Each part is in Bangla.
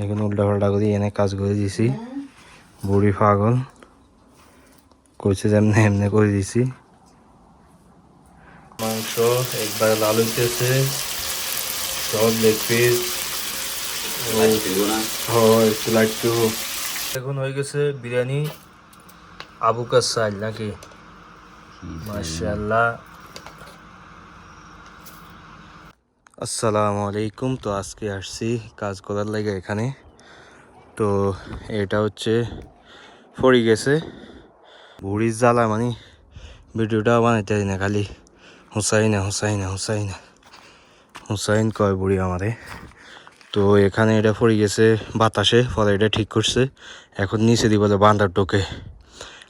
দেখুন উল্টা পাল্টা করে এনে কাজ করে দিছি। বুড়ি পাগল কইছে যেমনি এমনি করে দিছি। মাংস একবার লাল হইতেছে, সব লেগ পিস একটু লাইট। এখন হয়ে গেছে বিরিয়ানি আবু কাসাল নাকি, মাশাআল্লাহ। আসসালামু আলাইকুম। তো আজকে আসছি কাজ করার লাগে এখানে। তো এটা হচ্ছে পড়ে গেছে বুড়ির জ্বালা, মানে ভিডিওটা বানাইতে না, খালি হুসাইনা হুসাইনা হুসাইনা হুসাইন কয় বুড়ি আমারে। তো এখানে এটা পড়ে গেছে বাতাসে, পরে এটা ঠিক করছে। এখন নিচে দিয়ে বলে বান্দার টোকে,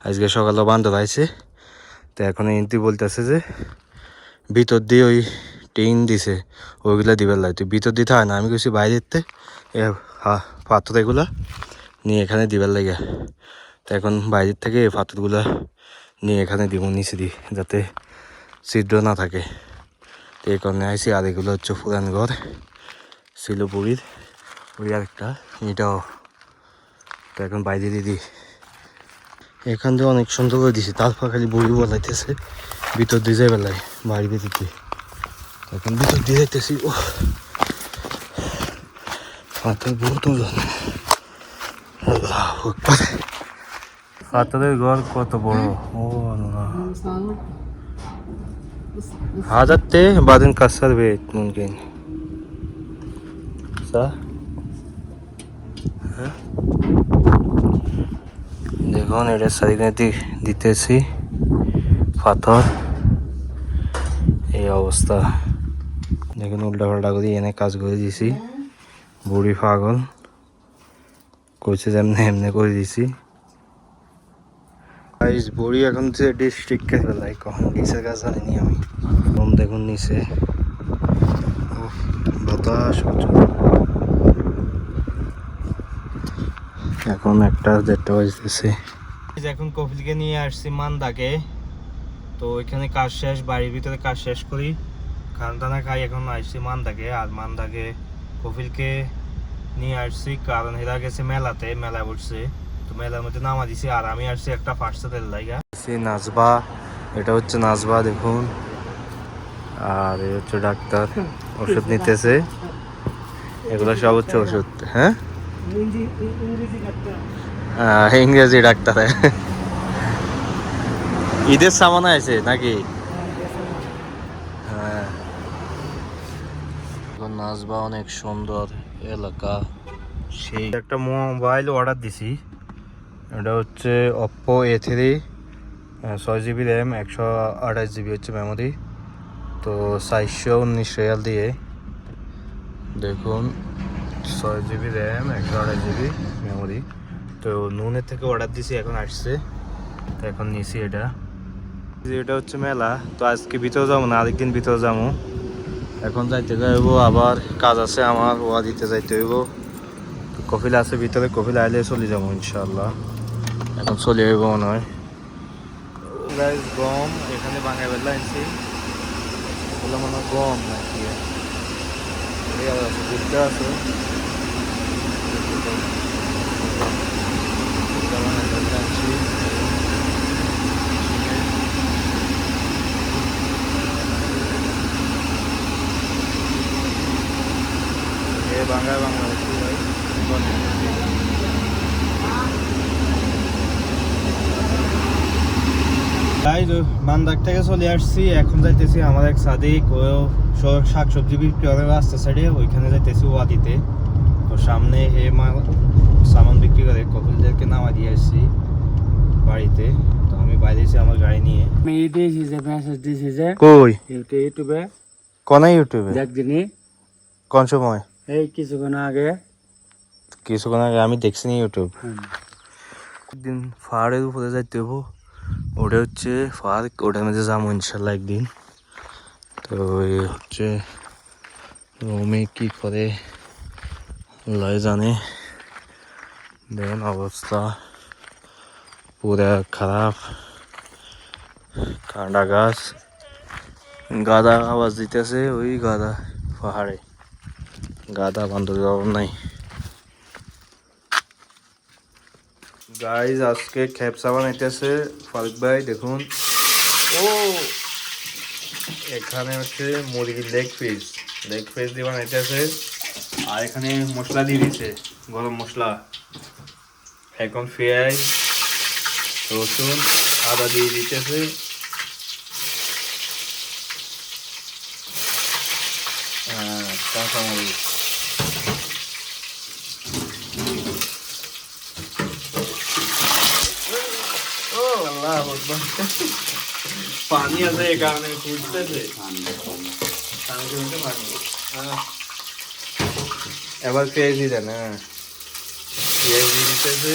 আজকে সকালে বান্দর আইছে। তো এখন এনতি বলতেছে যে ভিতর দিয়ে ওই টিন দিছে ওইগুলা দিবার লাগে, তুই ভিতর দিতে হয় না। আমি কিছু বাইরে দিতে পাথর এগুলা নিয়ে এখানে দিবার লাগে। তো এখন বাইরের থেকে এই পাথরগুলা নিয়ে এখানে দিব নিচে দিই, যাতে ছিদ্র না থাকে। তো এই কারণে আইসি। আর এগুলো হচ্ছে পুরান ঘর ছিল বুড়ির, ওই আরেকটা এটাও। তো এখন বাইরে দিয়ে দিই, এখান থেকে অনেক সুন্দর করে দিছি। তারপর খালি বুড়ি বলাইতেছে ভিতর দিয়ে যাই বেলায় বাড়ি ভিতর দিয়ে। এখন ভিতর দিয়ে যাইতেছি। ও পাথর বহুত ওজন, পাথরের ঘর কত বড়। ও হাজারতে বাদিন কাসার বেত মুমকিন সা। দেখুন এটা সাইডে দিতেছি পাথর, এই অবস্থা। দেখুন উল্টা পাল্টা করে এনে কাজ করে দিছি। বুড়ি পাগল কইছে যেমনি এমনি করে দিছি। বুড়ি এখন যে ডিস্ট্রিক্ট ফেলাই, কখন নিচের কাজ জানিনি আমি। দেখুন নিচে বাতাস, এখন 1:30 বাজতেছে। এখন কপিলকে নিয়ে আসছি মান্দাকে। তো ওইখানে কাজ শেষ, বাড়ির ভিতরে কাজ শেষ করি, খানা টানা খাই। এখন আসছি মান্দাকে। আর মান্দাকে কপিলকে নিয়ে আসছি কারণ এরা গেছে মেলাতে, মেলা বসছে। তো মেলার মধ্যে নামা দিছি। আর আমি আসছি একটা ফার্স্টের লাইগা। নাজবা, এটা হচ্ছে নাজবা দেখুন। আর এই হচ্ছে ডাক্তার, ওষুধ নিতেছে। এগুলো সব হচ্ছে ওষুধ। হ্যাঁ, ইংরেজি ডাক্তার। ঈদের সামান আছে নাকি? হ্যাঁ, নাজবা অনেক সুন্দর এলাকা। সেই একটা মোবাইল অর্ডার দিছি, এটা হচ্ছে Oppo A3, 6GB RAM, 128GB হচ্ছে মেমোরি। তো 419 রিয়াল দিয়ে দেখুন, 6GB র্যাম, 128GB মেমোরি। তো নুনের থেকে অর্ডার দিছি, এখন আসছে। তো এখন নিছি এটা। এটা হচ্ছে মেলা। তো আজকে ভিতরে যাবো না, আরেকদিন ভিতরে যাবো। এখন যাইতে যাইব, আবার কাজ আছে আমার, ওয়া দিতে যাইতে হইব। তো কপিল আছে ভিতরে, কপিল আইলে চলে যাবো ইনশাল্লাহ। এখন চলে যাইব মনে হয়। গম এখানে বাঙাই বেলা আনছি, এগুলো মনে হয় গম নাকি আছে, বুঝতে আছে। বাংলায় বাংলা ভাই তাই বান্দাক থেকে চলে আসছি। এখন যাইতেছি আমার এক সাদিক, ও শাকসবজি বিক্রি করে রাস্তা সাইডে, ওইখানে যাইতেছি ওয়া দিতে। তো সামনে হে সামান বিক্রি করে, কপিলদেরকে নামা দিয়ে আসছি বাড়িতে। তো আমি বাইরেছি আমার গাড়ি নিয়ে। কই ইউটিউবে? কোন ইউটিউবে দেখদিনি? কোন সময়? এই কিছুক্ষণ আগে। কিছুক্ষণ আগে আমি দেখছি না ইউটিউব। একদিন পাহাড়ের উপরে যাইতে হবো, ওটা হচ্ছে পার্ক, ওটার মধ্যে যাবো ইনশাল্লাহ একদিন। তো এই হচ্ছে রুমে কি করে লাই জানে। দেখেন অবস্থা পুরা খারাপ। কাঁটা গাছ, গাদা আওয়াজ দিতেছে, ওই গাদা পাহাড়ে, গাদা বান্ধব নাই। গাইজ আজকে খেপসা বানাইতেছে ফারুক ভাই, দেখুন। ও এখানে হচ্ছে মুরগির লেগ পিস দিয়ে বানাইতেছে। আর এখানে মশলা দিয়ে দিছে, গরম মশলা। এখন পেঁয়াজ, রসুন, আদা দিয়ে দিতেছে। কাঁচামরিচ। ও আল্লাহ, পানি আছে এই কারণে ফুটতেছে। এবার পেঁয়াজ দিয়ে দেন। হ্যাঁ, পেঁয়াজ দিয়ে দিতেছে।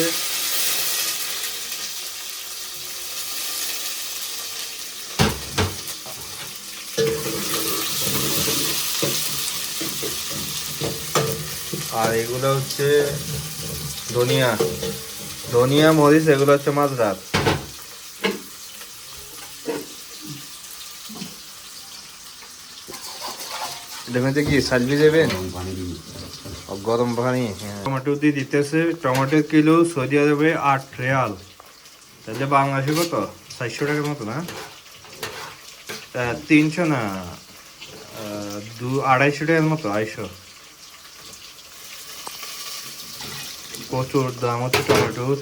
আর এগুলো হচ্ছে ধনিয়া মরিচ, এগুলো হচ্ছে মাদ্রাস। দেখতে কি সালবি দেবেন, গরম পানি। টমেটো দিয়ে দিতেছে। টমেটোর কিলো সৌদি আরবে 8 রিয়াল, তাহলে বাংলাদেশে কত? 400 টাকার মতো না? 300 না, 250 টাকার মতো, 250। প্রচুর দাম হচ্ছে টমেটোর।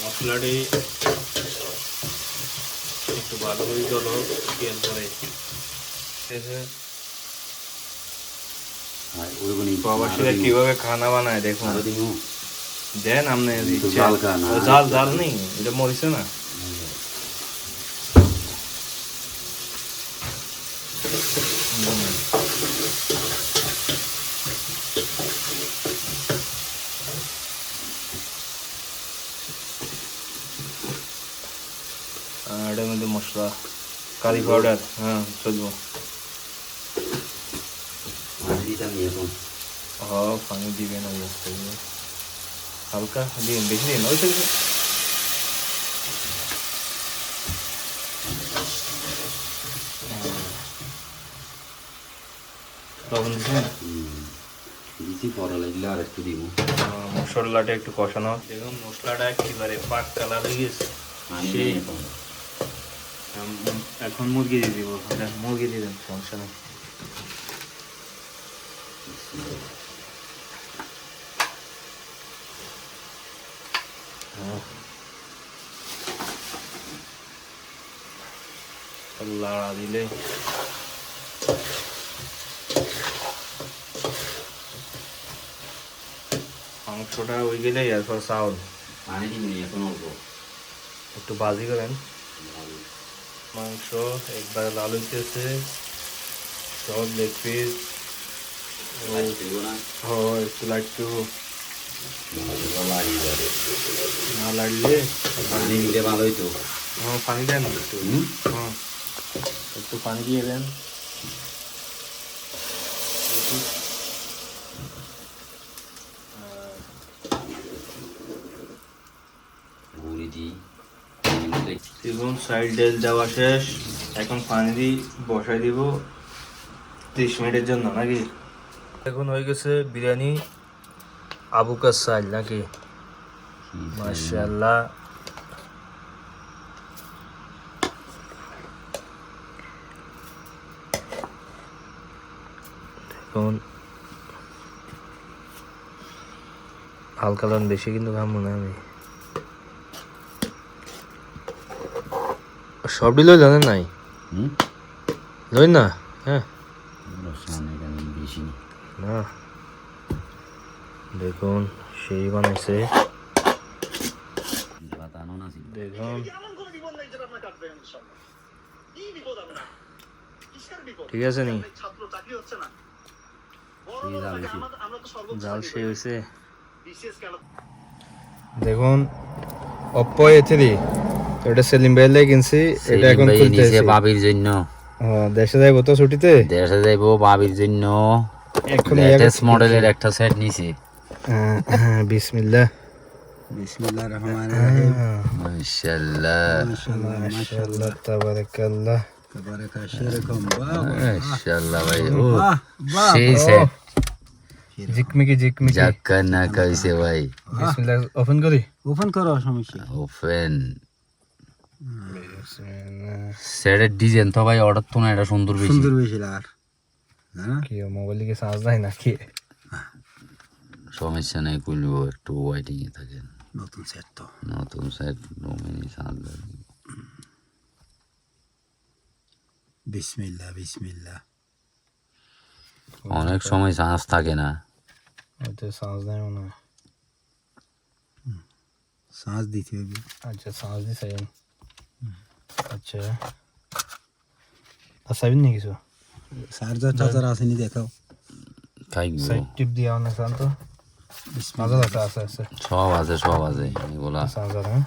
মশলাটি একটু ভালো করে চলো তেল পরে। প্রবাসীরা কিভাবে খানা বানায় দেখুন। দেন আপনি জাল নেই, এটা মরিছে না। এটার মধ্যে মশলা, কারি পাউডার। হ্যাঁ, চলবো। পানি দিবেন হালকা, দিন বেশি দিন। ওই চলবে। লবণ দিচ্ছেন, মশলাটা একটু কষানো। দেখুন মশলাটা একেবারে পাক কালার হয়ে গেছে। এখন মুরগি দিয়ে দিব। মুরগি দিয়ে দেন, সমস্যা নেই। লাড়া দিলে মাংসটা হয়ে গেলে এরপর চাউল পানি দিবেন। এখন অল্প একটু ভাজি করেন। মাংস একবার লাল হইতেছে, সব লেগ পিস। একটু লাইটটু না লাগলে পানি দিলে ভালো হইতো। পানি দেন একটু। একটু পানি দিয়ে দেন। দেখুন সাইড ডেল দেওয়া শেষ। এখন পানি দিয়ে বসাই দিব 30 মিনিটের জন্য নাকি। এখন হয়ে গেছে বিরিয়ানি আবু কাসাল নাকি। মাশাআল্লাহ। দেখুন হালকা লন বেশি কিন্তু খামো না আমি। সবটি লই জানেন নাই? লই না। হ্যাঁ না, দেখুন সেই বানাইছে। দেখুন ঠিক আছে নি, জাল সে হয়েছে। দেখুন অপ্পো A3, এটা সেলিম ভাইয়ের লাগে কিনছি। এটা এখন খুলতেছে বাবির জন্য। দেশে যাইবো তো ছুটিতে, দেশে যাইবো বাবির জন্য। এখন লেটেস্ট মডেলের একটা সেট নিছি। বিসমিল্লাহ বিসমিল্লাহির রহমানির রহিম। মাশাআল্লাহ মাশাআল্লাহ তাবারাকাল্লাহ। একেবারে খায় সেরকম বাহ মাশাআল্লাহ ভাই ও বাহ বাহ সেই সেট জিকমিকি জিকমিকি জাক্কা না কইছে ভাই বিসমিল্লাহ ওপেন করি ওপেন করো সমস্যা ওপেন সেটের ডিজাইন তো ভাই অর্ডার তো না এটা সুন্দর বেশি সুন্দর বেশি আর না কি মোবাইলে কি চার্জ নাই নাকি সমস্যা নাই খুলবো একটু ওয়াইটিং এ থাকেন নতুন সেট তো নতুন সেট নোমিনি সামনে বিসমিল্লাহ বিসমিল্লাহ অনেক সময় চান্স থাকে না ওতে চার্জ নাই মনে হয় শ্বাস দিতে হবে আচ্ছা চার্জ দিছে আচ্ছা আসাবিন নাকি কিছু চার্জার টার্জার আসেনি দেখাও থাকবো সাইড টিপ দিয়া অনেক শান্ত মাঝে আছে আছে আছে সব আছে এগুলা চার্জার হ্যাঁ